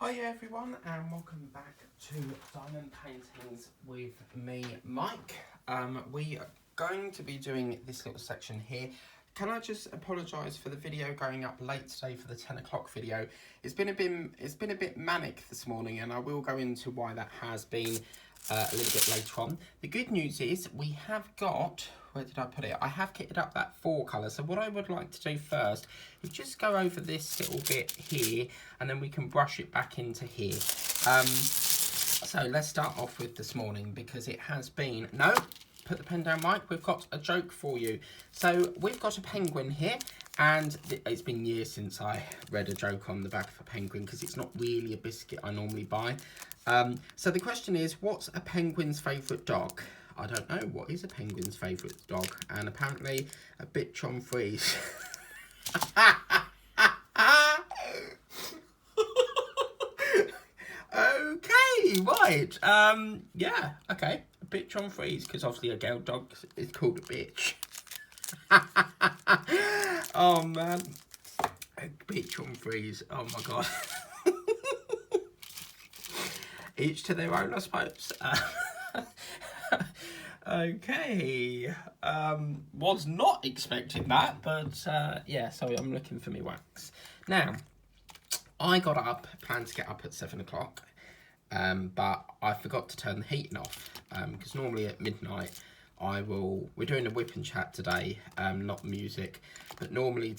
Hi everyone and welcome back to Diamond Paintings with me, Mike. We are going to be doing this little section here. Can I just apologise for the video going up late today for the 10 o'clock video? It's been a bit manic this morning, and I will go into why that has been a little bit later on. The good news is we have got, where did I put it? I have kitted up that 4 colour. So what I would like to do first is just go over this little bit here, and then we can brush it back into here. So let's start off with this morning, because it has been, no, put the pen down, Mike, we've got a joke for you. So we've got a penguin here, and it's been years since I read a joke on the back of a penguin, because it's not really a biscuit I normally buy. So the question is, what's a penguin's favourite dog? I don't know. What is a penguin's favourite dog? And apparently a bitch on freeze. Okay, right. Yeah, okay. A bitch on freeze, because obviously a girl dog is called a bitch. Oh, man. A bitch on freeze. Oh, my God. Each to their own, I suppose. Okay. Was not expecting that, but yeah, sorry, I'm looking for me wax. Now, I got up, planned to get up at 7 o'clock, but I forgot to turn the heating off, because normally at midnight we're doing a whip and chat today, not music, but normally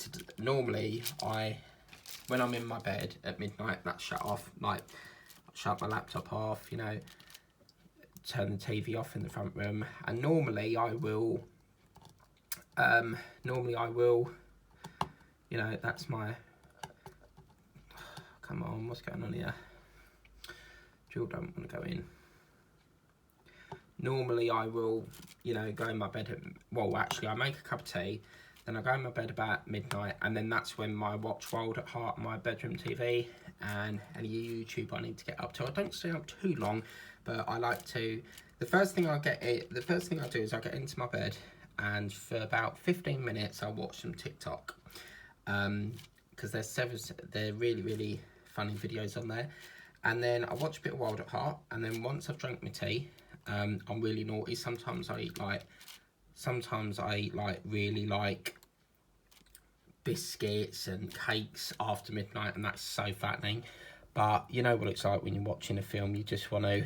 when I'm in my bed at midnight, that's shut off, like, shut my laptop off, you know, turn the TV off in the front room, and normally I will, you know, that's my, come on, what's going on here? Jill don't want to go in. Normally I will, you know, go in my bed, well, actually I make a cup of tea, then I go in my bed about midnight, and then that's when my watch Wild at Heart on my bedroom TV, and any YouTube I need to get up to. I don't stay up too long, but I like to, the first thing I do is I get into my bed, and for about 15 minutes I'll watch some TikTok, because they're really, really funny videos on there, and then I watch a bit of Wild at Heart, and then once I've drank my tea, I'm really naughty. Sometimes I eat really like biscuits and cakes after midnight, and that's so fattening. But you know what it's like when you're watching a film, you just want to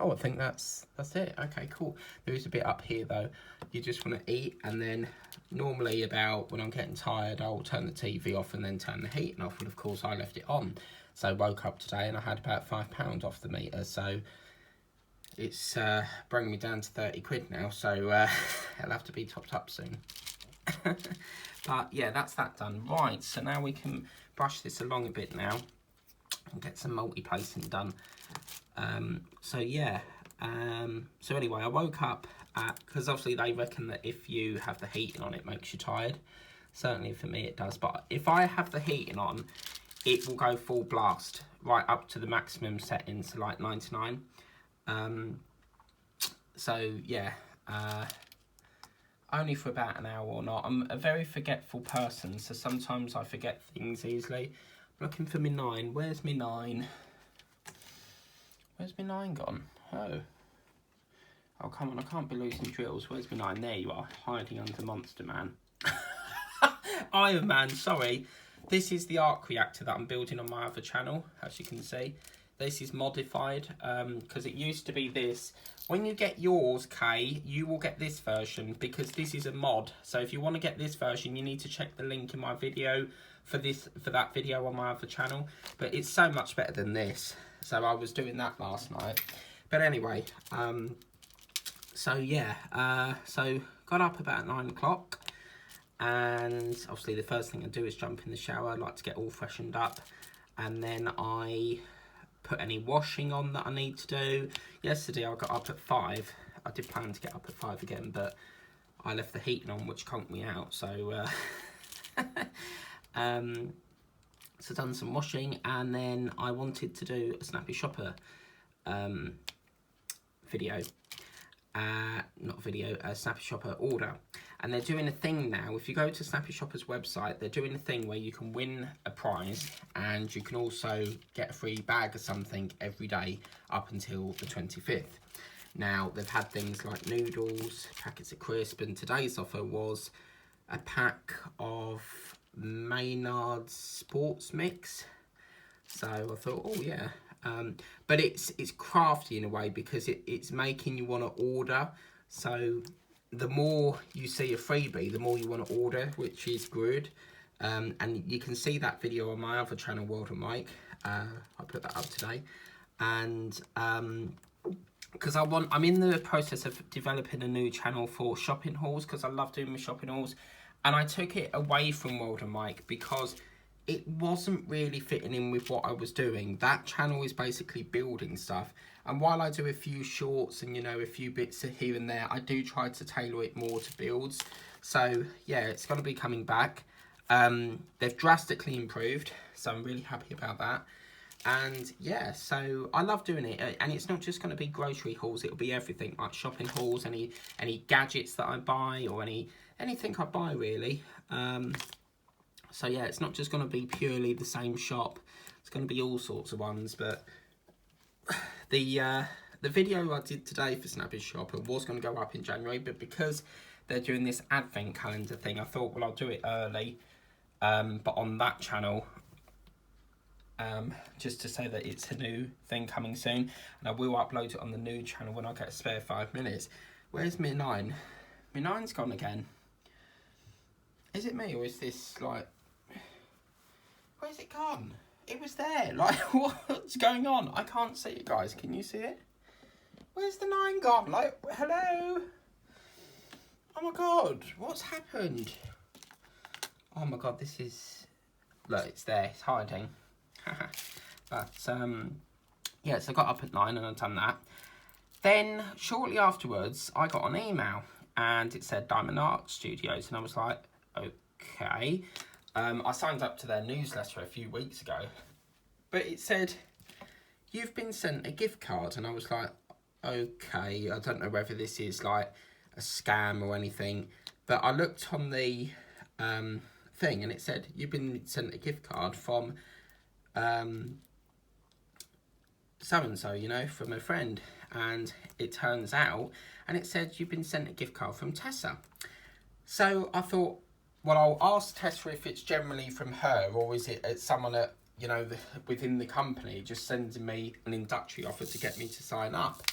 oh, I think that's it. Okay, cool. There is a bit up here though. You just want to eat, and then normally about when I'm getting tired, I'll turn the TV off and then turn the heating off, and of course I left it on. So I woke up today and I had about £5 off the meter, so it's bringing me down to 30 quid now, so it'll have to be topped up soon. But yeah, that's that done. Right, so now we can brush this along a bit now and get some multi-placing done. So yeah, so anyway, I woke up because obviously they reckon that if you have the heating on, it makes you tired. Certainly for me it does, but if I have the heating on, it will go full blast right up to the maximum settings, to like 99. So yeah, only for about an hour or not. I'm a very forgetful person, so sometimes I forget things easily. I'm looking for my 9. Where's my 9? Where's my 9 gone? Oh, come on, I can't be losing drills. Where's my 9? There you are, hiding under Monster Man. Iron Man, sorry. This is the arc reactor that I'm building on my other channel, as you can see. This is modified, because it used to be this. When you get yours, Kay, you will get this version, because this is a mod. So if you want to get this version, you need to check the link in my video for that video on my other channel. But it's so much better than this. So I was doing that last night. But anyway, so yeah, so got up about 9 o'clock. And obviously the first thing I do is jump in the shower. I like to get all freshened up. And then I put any washing on that I need to do. Yesterday I got up at 5. I did plan to get up at 5 again, but I left the heating on, which conked me out. So, so done some washing, and then I wanted to do a Snappy Shopper video. A Snappy Shopper order. And they're doing a thing now. If you go to Snappy Shopper's website, they're doing a thing where you can win a prize and you can also get a free bag of something every day up until the 25th. Now, they've had things like noodles, packets of crisp, and today's offer was a pack of Maynard's Sports Mix. So I thought, oh yeah. But it's crafty in a way because it's making you want to order. So the more you see a freebie, the more you want to order, which is good. And you can see that video on my other channel, World of Mike. I put that up today. And because I'm in the process of developing a new channel for shopping hauls, because I love doing my shopping hauls. And I took it away from World of Mike because it wasn't really fitting in with what I was doing. That channel is basically building stuff. And while I do a few shorts and, you know, a few bits here and there, I do try to tailor it more to builds. So, yeah, it's going to be coming back. They've drastically improved, so I'm really happy about that. And, yeah, so I love doing it. And it's not just going to be grocery hauls. It'll be everything, like shopping hauls, any gadgets that I buy or anything I buy, really. So yeah, it's not just going to be purely the same shop. It's going to be all sorts of ones. But the video I did today for Snappy Shopper was going to go up in January, but because they're doing this advent calendar thing, I thought, well, I'll do it early, but on that channel, just to say that it's a new thing coming soon, and I will upload it on the new channel when I get a spare 5 minutes. Where's my 9? My 9's gone again. Is it me, or is this like... Where's it gone? It was there. Like, what's going on? I can't see it, guys. Can you see it? Where's the 9 gone? Like, hello? Oh my god, what's happened? Oh my god, this is... Look, it's there. It's hiding. But, yeah, so I got up at 9 and I've done that. Then, shortly afterwards, I got an email. And it said Diamond Art Studios. And I was like, okay. I signed up to their newsletter a few weeks ago, but it said, you've been sent a gift card, and I was like, okay, I don't know whether this is like a scam or anything, but I looked on the thing, and it said, you've been sent a gift card from so-and-so, you know, from a friend, and it turns out, and it said, you've been sent a gift card from Tessa. So I thought, well, I'll ask Tessa if it's generally from her, or is it someone at, you know, within the company just sending me an inductory offer to get me to sign up.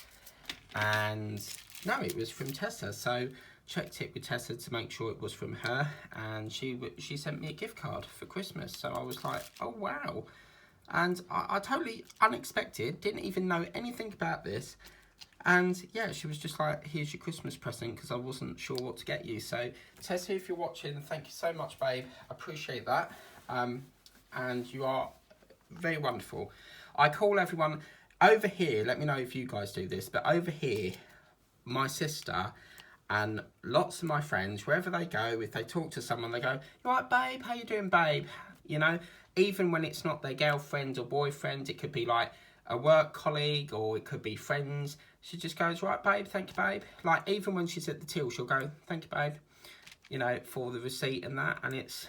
And no, it was from Tessa. So checked it with Tessa to make sure it was from her, and she sent me a gift card for Christmas. So I was like, oh wow. And I totally unexpected, didn't even know anything about this. And yeah, she was just like, here's your Christmas present, because I wasn't sure what to get you. So Tessa, if you're watching, thank you so much, babe. I appreciate that. And you are very wonderful. I call everyone over here, let me know if you guys do this, but over here, my sister and lots of my friends, wherever they go, if they talk to someone, they go, you all right, babe? How you doing, babe? You know, even when it's not their girlfriend or boyfriend, it could be like a work colleague, or it could be friends. She just goes, right, babe, thank you, babe. Like, even when she's at the till, she'll go, thank you, babe, you know, for the receipt and that. And it's,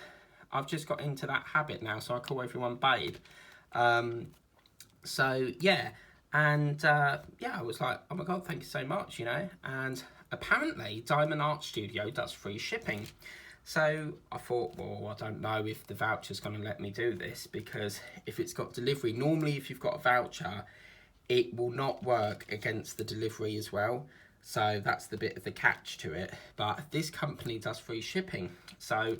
I've just got into that habit now, so I call everyone babe. So, yeah. And, yeah, I was like, oh my God, thank you so much, you know. And apparently, Diamond Art Studio does free shipping. So I thought, well, I don't know if the voucher's going to let me do this, because if it's got delivery, normally if you've got a voucher, it will not work against the delivery as well. So that's the bit of the catch to it. But this company does free shipping. So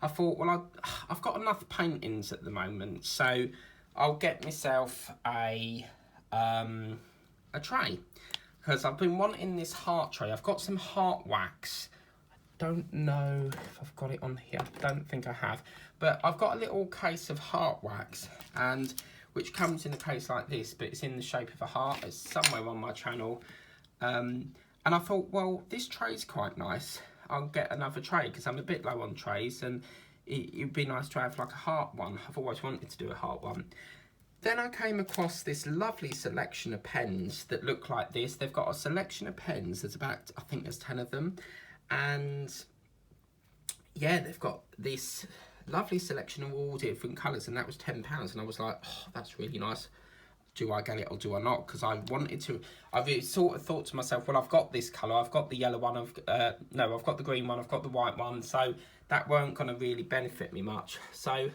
I thought, well, I've got enough paintings at the moment, so I'll get myself a tray, because I've been wanting this heart tray. I've got some heart wax. Don't know if I've got it on here. I don't think I have, but I've got a little case of heart wax, and which comes in a case like this, but it's in the shape of a heart. It's somewhere on my channel, and I thought, well, this tray's quite nice. I'll get another tray because I'm a bit low on trays, and it'd be nice to have like a heart one. I've always wanted to do a heart one. Then I came across this lovely selection of pens that look like this. They've got a selection of pens. There's about, I think there's 10 of them. And yeah, they've got this lovely selection of all different colours, and that was £10. And I was like, oh, that's really nice. Do I get it or do I not? Because I wanted to. I've sort of thought to myself, well, I've got this colour, I've got the yellow one, no, I've got the green one, I've got the white one, so that weren't going to really benefit me much. So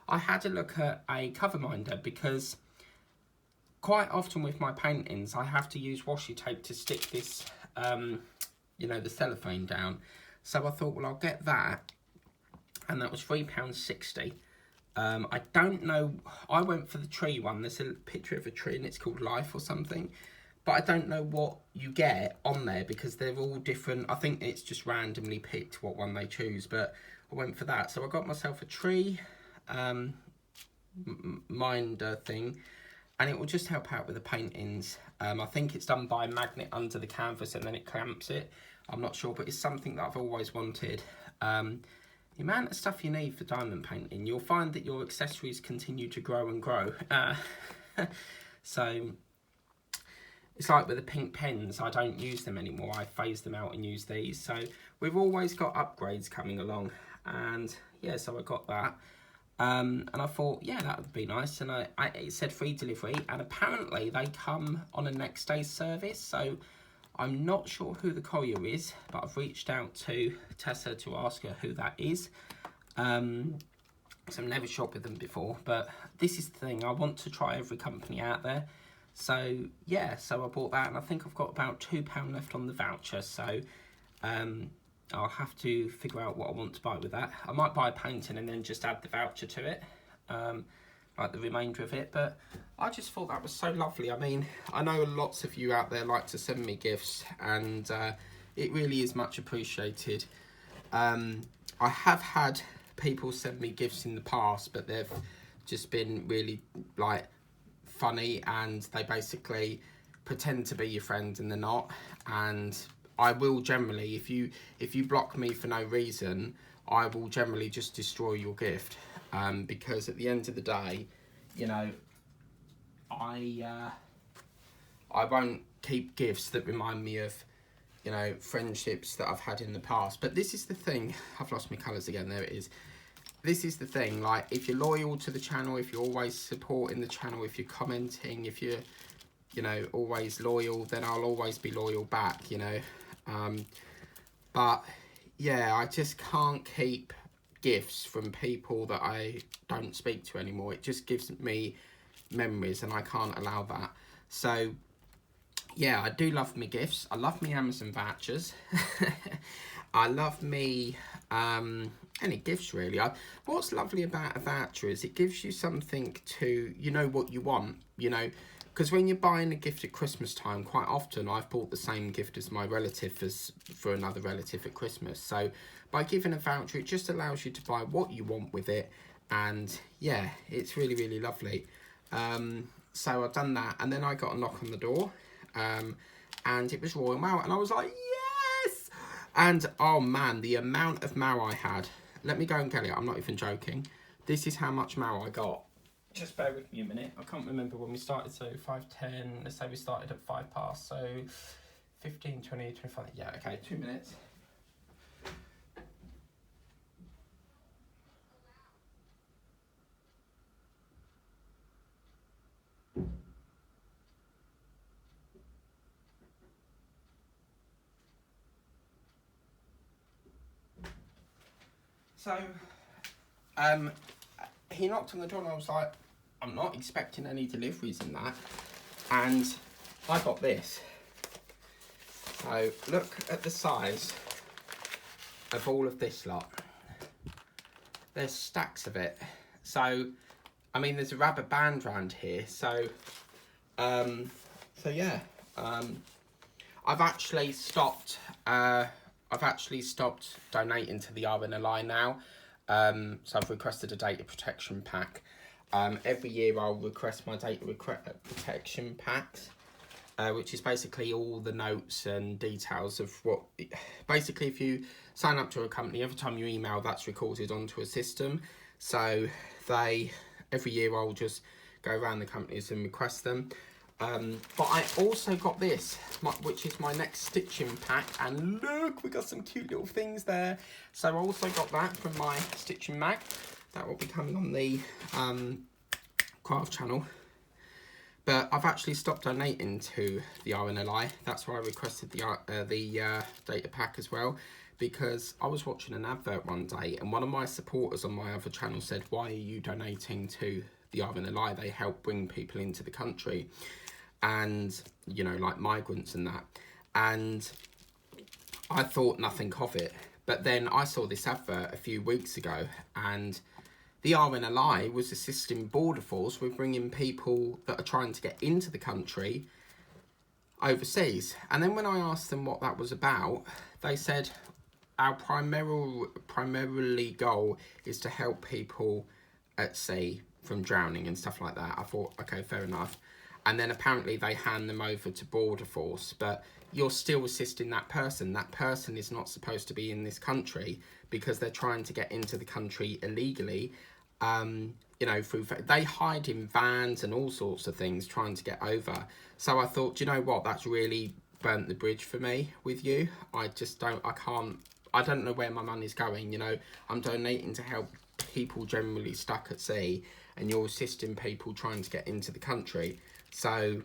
I had to look at a cover minder, because quite often with my paintings, I have to use washi tape to stick this, you know, the cellophane down. So I thought, well, I'll get that, and that was £3.60. I don't know, I went for the tree one. There's a picture of a tree and it's called Life or something, but I don't know what you get on there because they're all different. I think it's just randomly picked what one they choose, but I went for that. So I got myself a tree minder thing, and it will just help out with the paintings. I think it's done by a magnet under the canvas and then it clamps it. I'm not sure, but it's something that I've always wanted. The amount of stuff you need for diamond painting, you'll find that your accessories continue to grow and grow. So it's like with the pink pens, I don't use them anymore. I phase them out and use these. So we've always got upgrades coming along. And yeah, so I got that. And I thought, yeah, that would be nice. And it said free delivery, and apparently they come on a next day service. So I'm not sure who the courier is, but I've reached out to Tessa to ask her who that is. So I've never shopped with them before, but this is the thing. I want to try every company out there. So yeah, so I bought that, and I think I've got about £2 left on the voucher. So I'll have to figure out what I want to buy with that. I might buy a painting and then just add the voucher to it. Like the remainder of it, but I just thought that was so lovely. I mean, I know lots of you out there like to send me gifts, and it really is much appreciated. I have had people send me gifts in the past, but they've just been really like funny, and they basically pretend to be your friend and they're not. And I will generally, if you block me for no reason, I will generally just destroy your gift. Because at the end of the day, you know, I won't keep gifts that remind me of, you know, friendships that I've had in the past. But this is the thing. I've lost my colours again. There it is. This is the thing. Like, if you're loyal to the channel, if you're always supporting the channel, if you're commenting, if you're, you know, always loyal, then I'll always be loyal back, you know. But yeah, I just can't keep gifts from people that I don't speak to anymore. It just gives me memories, and I can't allow that. So yeah, I do love me gifts. I love me Amazon vouchers. I love me any gifts really. What's lovely about a voucher is it gives you something to, you know, what you want, you know. Because when you're buying a gift at Christmas time, quite often I've bought the same gift as my relative for another relative at Christmas. So by giving a voucher, it just allows you to buy what you want with it. And yeah, it's really, really lovely. So I've done that. And then I got a knock on the door. And it was Royal Mail. And I was like, yes! And oh man, the amount of mail I had. Let me go and get it. I'm not even joking. This is how much mail I got. Just bear with me a minute. I can't remember when we started. So 5:10. Let's say we started at 5 past. So 15, 20, 25. Yeah, okay. 2 minutes. So, he knocked on the door and I was like, I'm not expecting any deliveries in that. And I got this. So, look at the size of all of this lot. There's stacks of it. So, I mean, there's a rubber band around here. So, yeah. I've actually stopped donating to the RNLI now. So I've requested a data protection pack. Every year I'll request my data protection packs, which is basically all the notes and details of what... Basically, if you sign up to a company, every time you email, that's recorded onto a system. So every year I'll just go around the companies and request them. But I also got this, which is my next stitching pack, and look, we got some cute little things there. So I also got that from my stitching mag. That will be coming on the craft channel. But I've actually stopped donating to the RNLI. That's why I requested the data pack as well, because I was watching an advert one day, and one of my supporters on my other channel said, "Why are you donating to the RNLI? They help bring people into the country, and you know, like migrants and that." And I thought nothing of it, but then I saw this advert a few weeks ago, and the RNLI was assisting Border Force with bringing people that are trying to get into the country overseas. And then when I asked them what that was about, they said, our primarily goal is to help people at sea from drowning and stuff like that. I thought, okay, fair enough. And then apparently they hand them over to Border Force, but you're still assisting that person. That person is not supposed to be in this country because they're trying to get into the country illegally. You know, they hide in vans and all sorts of things trying to get over. So I thought, do you know what? That's really burnt the bridge for me with you. I don't know where my money's going. You know, I'm donating to help people generally stuck at sea, and you're assisting people trying to get into the country. So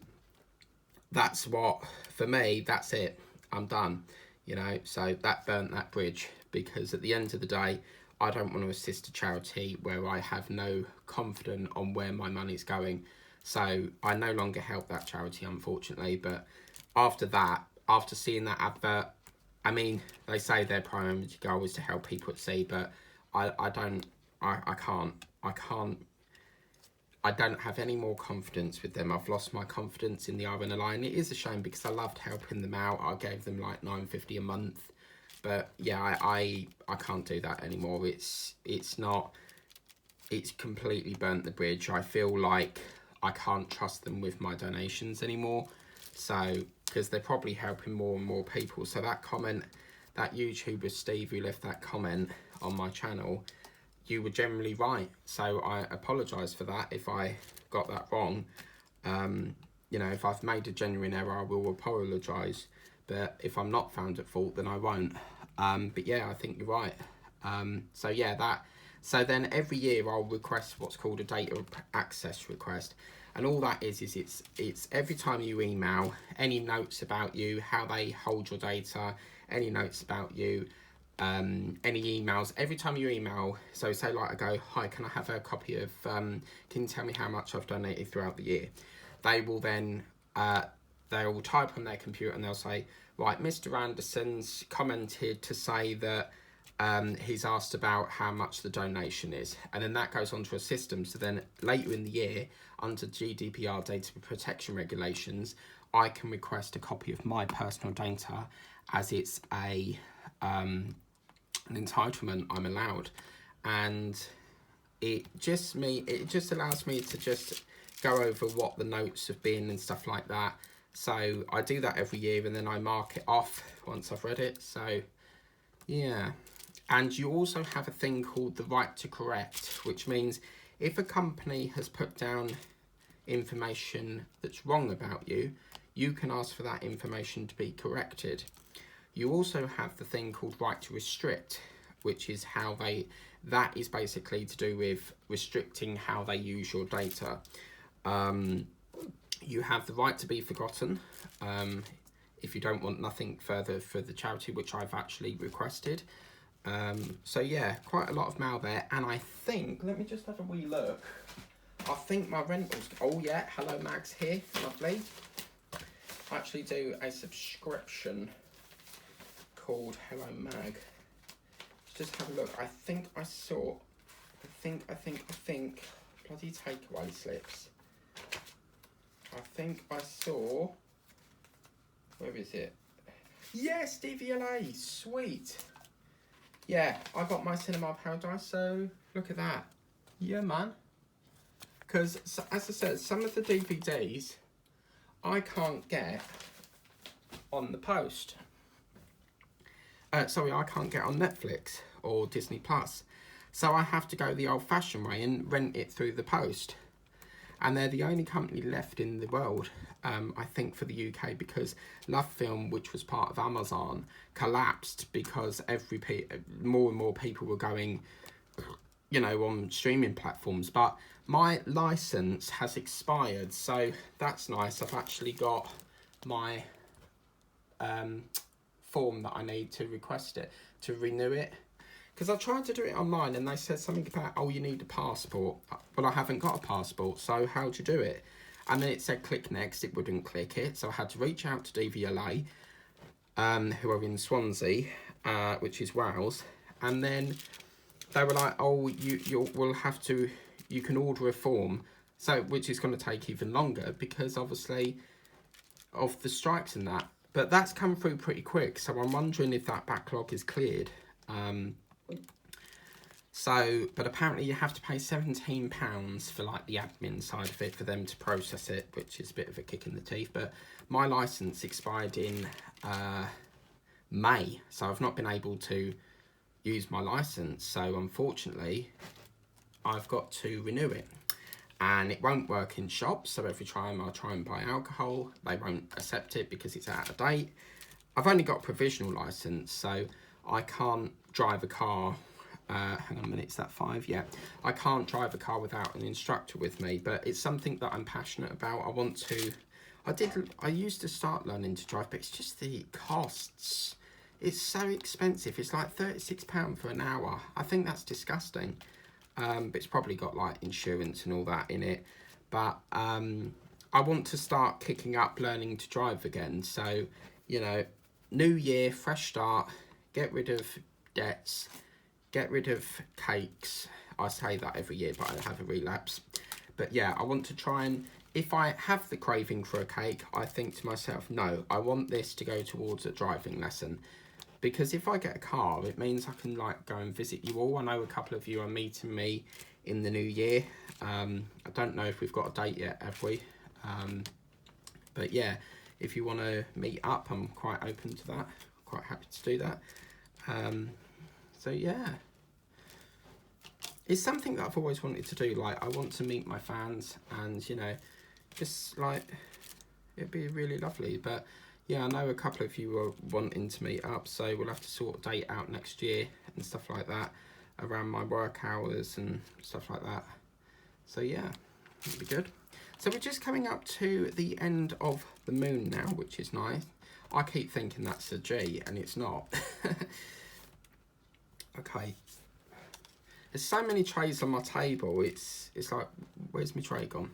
that's what, for me, that's it. I'm done, you know. So that burnt that bridge, because at the end of the day, I don't want to assist a charity where I have no confidence on where my money's going. So I no longer help that charity, unfortunately. But after that, after seeing that advert, I mean, they say their primary goal is to help people at sea, but I don't have any more confidence with them. I've lost my confidence in the RNLI, and it is a shame because I loved helping them out. I gave them like $9.50 a month, but yeah, I can't do that anymore. It's completely burnt the bridge. I feel like I can't trust them with my donations anymore. So, because they're probably helping more and more people. So that comment, that YouTuber Steve who left that comment on my channel, you were generally right. So I apologise for that if I got that wrong. You know, if I've made a genuine error, I will apologise. But if I'm not found at fault, then I won't. But yeah, I think you're right. So yeah, so then every year I'll request what's called a data access request. And all that is it's every time you email, any notes about you, how they hold your data, any notes about you, any emails, every time you email. So say like I go, hi, can I have a copy of, can you tell me how much I've donated throughout the year? They will then, they will type on their computer and they'll say, right, Mr. Anderson's commented to say that he's asked about how much the donation is, and then that goes onto a system. So then later in the year, under GDPR data protection regulations, I can request a copy of my personal data, as it's an entitlement I'm allowed. And it just allows me to just go over what the notes have been and stuff like that. So I do that every year, and then I mark it off once I've read it. So yeah. And you also have a thing called the right to correct, which means if a company has put down information that's wrong about you, you can ask for that information to be corrected. You also have the thing called right to restrict, which is that is basically to do with restricting how they use your data. You have the right to be forgotten, if you don't want nothing further for the charity, which I've actually requested. So yeah, quite a lot of mail there, and I think, let me just have a wee look. I think my rentals, oh yeah, hello Mags here, lovely. I actually do a subscription called Hello Mag. Let's just have a look. I think bloody takeaway slips. I think I saw, where is it? Yes, DVLA, sweet. Yeah, I got my Cinema Paradise, so look at that. Yeah, man. Because, as I said, some of the DVDs I can't get on the post. Sorry, I can't get on Netflix or Disney Plus. So I have to go the old-fashioned way and rent it through the post. and they're the only company left in the world, I think, for the UK, because LoveFilm, which was part of Amazon, collapsed because more and more people were going, you know, on streaming platforms. But my license has expired, so that's nice. I've actually got my form that I need to request it, to renew it. Because I tried to do it online and they said something about, oh, you need a passport. Well, I haven't got a passport, so how do you do it? And then it said click next, it wouldn't click it. So I had to reach out to DVLA, who are in Swansea, which is Wales. And then they were like, oh, you can order a form. So, which is going to take even longer because obviously of the strikes and that. But that's come through pretty quick. So I'm wondering if that backlog is cleared. But apparently you have to pay £17 for like the admin side of it for them to process it, which is a bit of a kick in the teeth. But my license expired in May, so I've not been able to use my license. So unfortunately, I've got to renew it, and it won't work in shops. So every time I try and buy alcohol, they won't accept it because it's out of date. I've only got a provisional license, so I can't drive a car. Hang on a minute, is that 5? Yeah. I can't drive a car without an instructor with me, but it's something that I'm passionate about. I used to start learning to drive, but it's just the costs. It's so expensive. It's like £36 for an hour. I think that's disgusting. But it's probably got like insurance and all that in it. But I want to start kicking up learning to drive again. So, you know, new year, fresh start, get rid of debts, get rid of cakes. I say that every year, but I have a relapse. But yeah, I want to try and, if I have the craving for a cake, I think to myself, no, I want this to go towards a driving lesson. Because if I get a car, it means I can like go and visit you all. I know a couple of you are meeting me in the new year. I don't know if we've got a date yet, have we? But yeah, if you want to meet up, I'm quite open to that. Quite happy to do that. So yeah, it's something that I've always wanted to do. Like, I want to meet my fans, and you know, just like, it'd be really lovely. But yeah, I know a couple of you are wanting to meet up, so we'll have to sort a date out next year and stuff like that, around my work hours and stuff like that. So yeah, it'll be good. So we're just coming up to the end of the moon now, which is nice. I keep thinking that's a G, and it's not. Okay. There's so many trays on my table, it's like, where's my tray gone?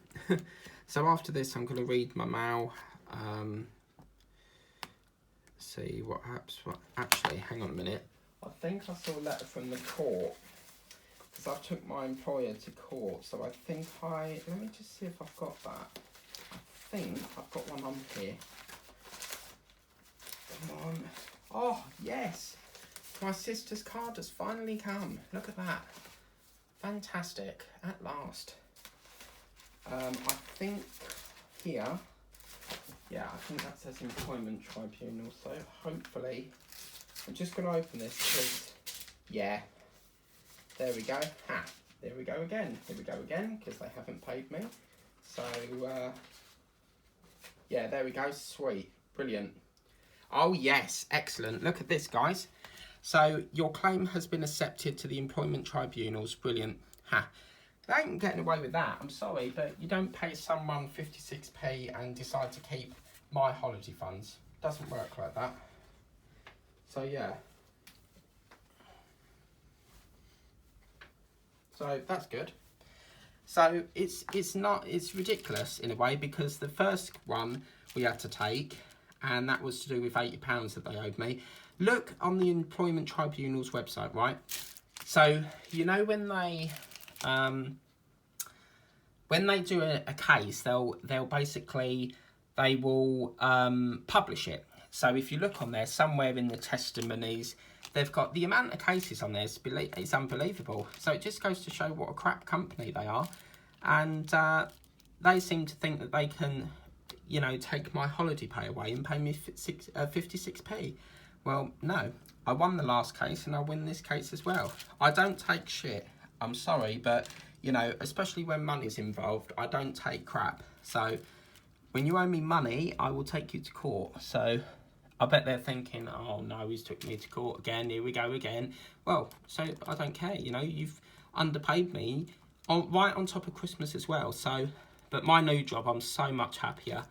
So after this, I'm going to read my mail. See what happens. Actually, hang on a minute. I think I saw a letter from the court, because I took my employer to court. So I think let me just see if I've got that. I think I've got one on here. Come on. Oh, yes. My sister's card has finally come. Look at that. Fantastic. At last. I think here, yeah, I think that says Employment Tribunal. So hopefully, I'm just going to open this because, yeah, there we go. Ha, there we go again. Here we go again, because they haven't paid me. So, yeah, there we go. Sweet. Brilliant. Oh, yes. Excellent. Look at this, guys. So, your claim has been accepted to the Employment Tribunals. Brilliant. Ha. They ain't getting away with that. I'm sorry, but you don't pay someone 56p and decide to keep my holiday funds. Doesn't work like that. So, yeah. So, that's good. So, it's ridiculous in a way, because the first one we had to take, and that was to do with £80 that they owed me. Look on the Employment Tribunal's website, right? So, you know, when they do a case, they'll basically, they will publish it. So if you look on there, somewhere in the testimonies, they've got the amount of cases on there, it's unbelievable. So it just goes to show what a crap company they are. And they seem to think that they can, you know, take my holiday pay away and pay me 56p. Well, no. I won the last case and I'll win this case as well. I don't take shit. I'm sorry, but, you know, especially when money's involved, I don't take crap. So when you owe me money, I will take you to court. So I bet they're thinking, oh no, he's took me to court again, here we go again. Well, so I don't care, you know, you've underpaid me right on top of Christmas as well. So, but my new job, I'm so much happier.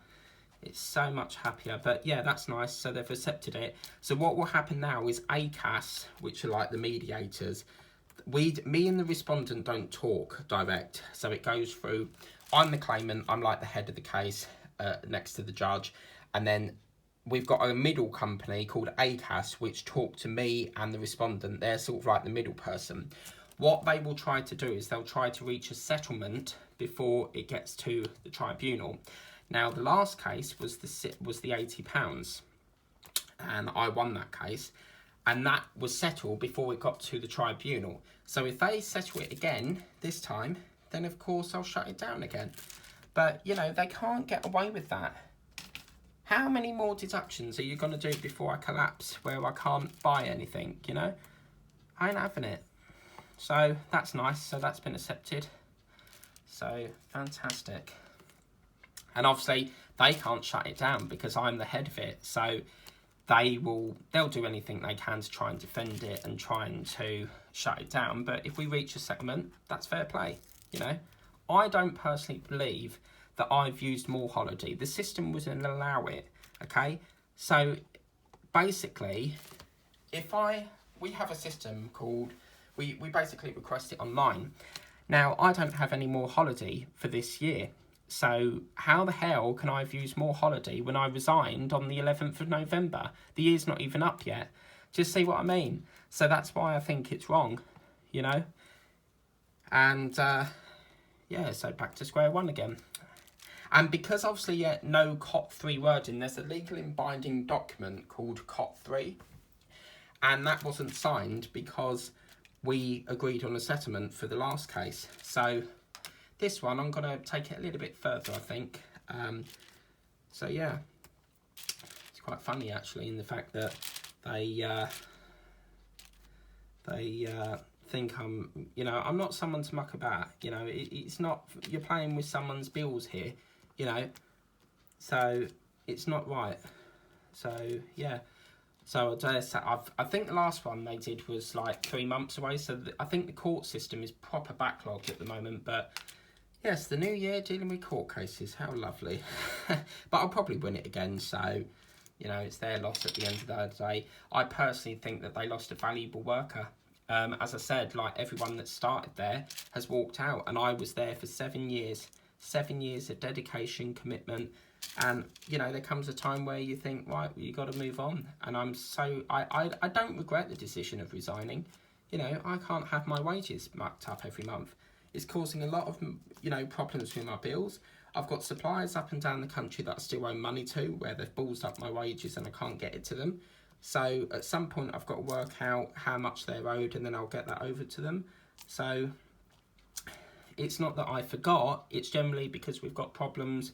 It's so much happier. But yeah, that's nice. So they've accepted it. So what will happen now is ACAS, which are like the mediators, me and the respondent don't talk direct. So it goes through, I'm the claimant, I'm like the head of the case next to the judge. And then we've got a middle company called ACAS, which talk to me and the respondent. They're sort of like the middle person. What they will try to do is they'll try to reach a settlement before it gets to the tribunal. Now, the last case was the £80, and I won that case, and that was settled before it got to the tribunal. So if they settle it again this time, then of course I'll shut it down again. But, you know, they can't get away with that. How many more deductions are you going to do before I collapse, where I can't buy anything, you know? I ain't having it. So that's nice. So that's been accepted. So fantastic. And obviously they can't shut it down because I'm the head of it. So they'll do anything they can to try and defend it and trying to shut it down. But if we reach a settlement, that's fair play. You know, I don't personally believe that I've used more holiday. The system wouldn't allow it. Okay, so basically, we have a system called we basically request it online. Now I don't have any more holiday for this year. So how the hell can I have used more holiday when I resigned on the 11th of November? The year's not even up yet. Just see what I mean? So that's why I think it's wrong, you know? And, yeah, so back to square one again. And because obviously no COT 3 wording, there's a legal and binding document called COT 3. And that wasn't signed because we agreed on a settlement for the last case. So this one, I'm going to take it a little bit further, I think. So, yeah, it's quite funny, actually, in the fact that they think I'm, you know, I'm not someone to muck about. You know, it's not, you're playing with someone's bills here, you know, so it's not right. So, yeah. So I think the last one they did was like 3 months away. So I think the court system is proper backlogged at the moment, but yes, the new year dealing with court cases. How lovely. But I'll probably win it again. So, you know, it's their loss at the end of the day. I personally think that they lost a valuable worker. As I said, like everyone that started there has walked out. And I was there for 7 years. 7 years of dedication, commitment. And, you know, there comes a time where you think, right, well, you got to move on. And I don't regret the decision of resigning. You know, I can't have my wages mucked up every month. It's causing a lot of, you know, problems with my bills. I've got suppliers up and down the country that I still owe money to, where they've ballsed up my wages and I can't get it to them. So at some point I've got to work out how much they're owed and then I'll get that over to them. So it's not that I forgot, it's generally because we've got problems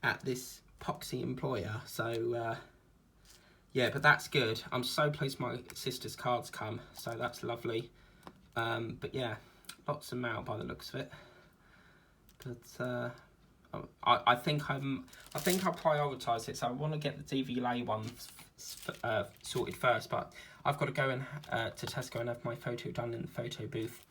at this poxy employer. So yeah, but that's good. I'm so pleased my sister's cards come, so that's lovely. But yeah, lots of mail by the looks of it. But I think I'll prioritise it. So I want to get the DVLA one sorted first, but I've got to go in to Tesco and have my photo done in the photo booth.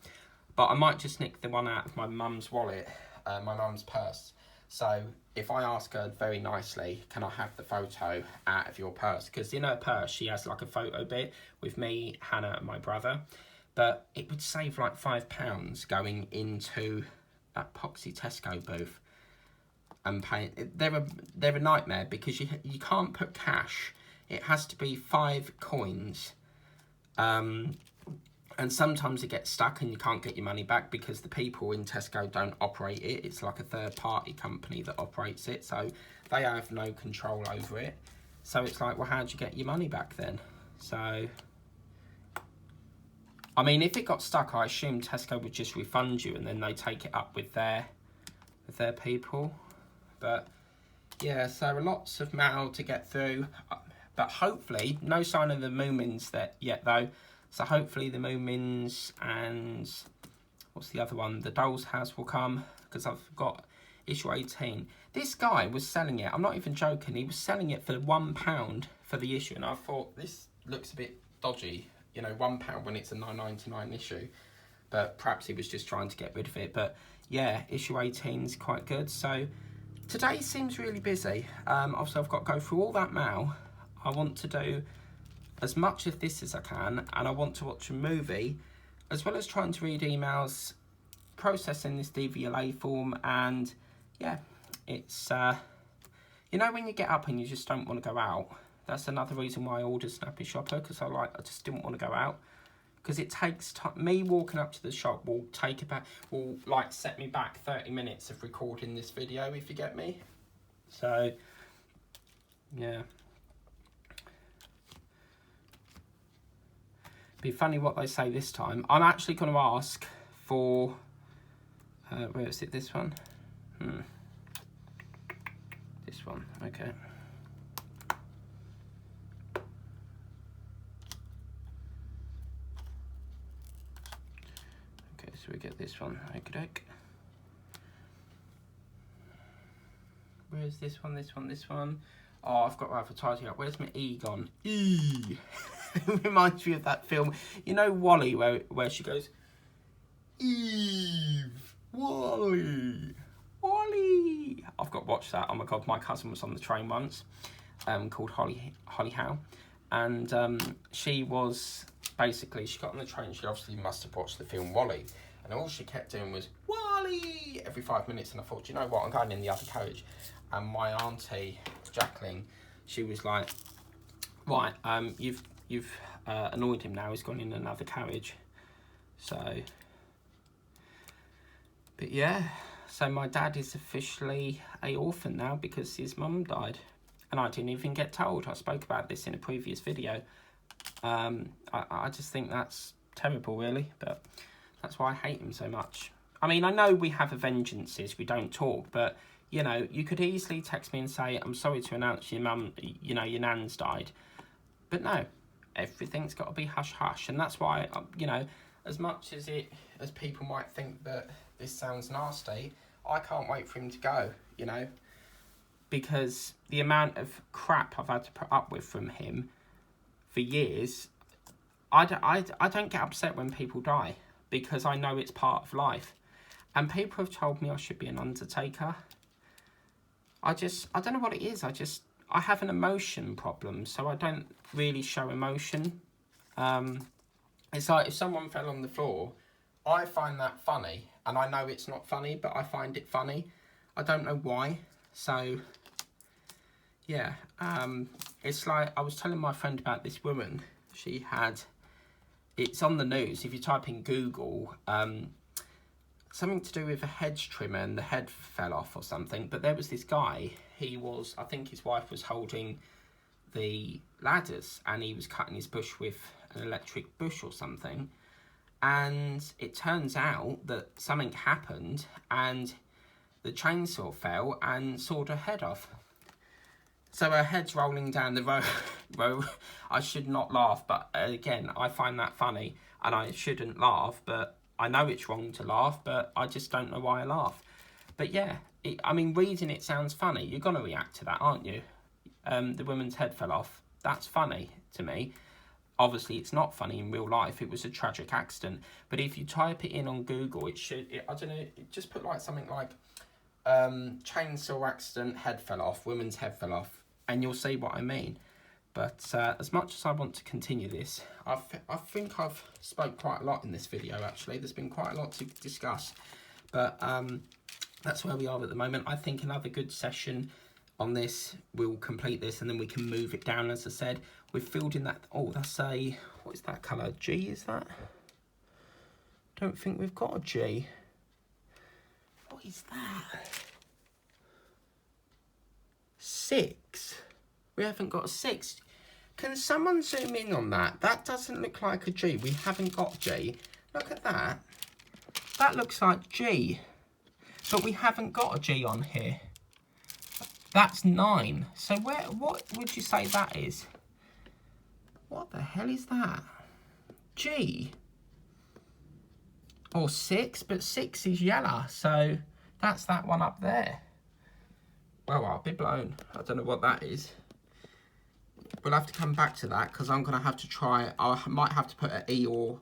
But I might just nick the one out of my mum's wallet, my mum's purse. So if I ask her very nicely, can I have the photo out of your purse? Because in her purse, she has like a photo bit with me, Hannah, and my brother. But it would save like £5 going into that poxy Tesco booth and paying. They're a nightmare because you can't put cash. It has to be 5 coins. And sometimes it gets stuck and you can't get your money back because the people in Tesco don't operate it. It's like a third-party company that operates it, so they have no control over it. So it's like, well, how'd you get your money back then? So, I mean, if it got stuck, I assume Tesco would just refund you and then they take it up with their people. But, yeah, so lots of mail to get through. But hopefully, no sign of the Moomins yet, though. So hopefully the Moomins and what's the other one? The Doll's House will come, because I've got issue 18. This guy was selling it, I'm not even joking, he was selling it for £1 for the issue, and I thought, this looks a bit dodgy, you know, £1 when it's a £9.99 issue, but perhaps he was just trying to get rid of it. But yeah, issue 18 is quite good. So today seems really busy. Obviously I've got to go through all that mail. I want to do as much of this as I can, and I want to watch a movie, as well as trying to read emails, processing this DVLA form, and yeah, it's, you know, when you get up and you just don't want to go out. That's another reason why I ordered Snappy Shopper, because I just didn't want to go out. Because it takes time. Me walking up to the shop will like set me back 30 minutes of recording this video, if you get me. So, yeah. Be funny what they say this time. I'm actually going to ask for, where is it, this one? This one, okay. So we get this one, okey-doke. Where's this one, this one, this one? Oh, I've got to advertise it up. Where's my E gone? E! It reminds me of that film. You know Wally, where she goes, Eve! Wally! Wally! I've got to watch that. Oh my God, my cousin was on the train once, called Holly Howe. And she was, basically, she got on the train, she obviously must have watched the film Wally. And all she kept doing was, Wally! Every 5 minutes. And I thought, you know what, I'm going in the other carriage. And my auntie, Jacqueline, she was like, right, you've annoyed him now. He's gone in another carriage. So, but yeah. So my dad is officially an orphan now because his mum died. And I didn't even get told. I spoke about this in a previous video. I just think that's terrible, really. But that's why I hate him so much. I mean, I know we have vengeances, we don't talk, but, you know, you could easily text me and say, I'm sorry to announce your mum, you know, your nan's died. But no, everything's got to be hush-hush. And that's why, you know, as much as people might think that this sounds nasty, I can't wait for him to go, you know. Because the amount of crap I've had to put up with from him for years, I don't get upset when people die, because I know it's part of life. And people have told me I should be an undertaker. I don't know what it is. I have an emotion problem, so I don't really show emotion. It's like if someone fell on the floor, I find that funny. And I know it's not funny, but I find it funny. I don't know why. So, yeah. It's like, I was telling my friend about this woman. She had, it's on the news. If you type in Google, something to do with a hedge trimmer and the head fell off or something. But there was this guy, I think his wife was holding the ladders and he was cutting his bush with an electric bush or something. And it turns out that something happened and the chainsaw fell and sawed her head off. So her head's rolling down the road. I should not laugh, but again, I find that funny and I shouldn't laugh, but I know it's wrong to laugh, but I just don't know why I laugh. But yeah, I mean, reading it sounds funny. You're going to react to that, aren't you? The woman's head fell off. That's funny to me. Obviously, it's not funny in real life. It was a tragic accident. But if you type it in on Google, I don't know, just put like something like chainsaw accident, head fell off, woman's head fell off, and you'll see what I mean. But as much as I want to continue this, I think I've spoke quite a lot in this video, actually. There's been quite a lot to discuss. But that's where we are at the moment. I think another good session on this, we'll complete this, and then we can move it down. As I said, we've filled in that, oh, that's a, what is that colour? G, is that? Don't think we've got a G. What is that? 6. We haven't got a 6. Can someone zoom in on that? That doesn't look like a G. We haven't got G. Look at that. That looks like G. But we haven't got a G on here. That's 9. So what would you say that is? What the hell is that? G. or 6, but 6 is yellow, so that's that one up there. Well, I'll be blown. I don't know what that is. We'll have to come back to that because I'm going to have to try. I might have to put an E or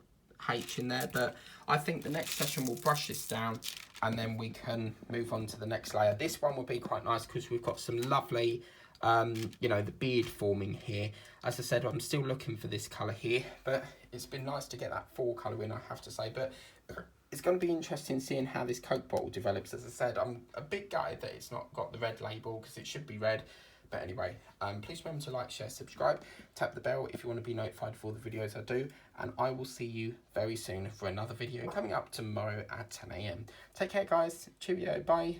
H in there, but I think the next session we'll brush this down and then we can move on to the next layer. This one will be quite nice because we've got some lovely, you know, the beard forming here. As I said, I'm still looking for this colour here, but it's been nice to get that fall colour in, I have to say. But it's going to be interesting seeing how this Coke bottle develops. As I said, I'm a bit gutted that it's not got the red label because it should be red. But anyway, please remember to like, share, subscribe, tap the bell if you want to be notified for all the videos I do. And I will see you very soon for another video coming up tomorrow at 10 AM. Take care, guys. Cheerio. Bye.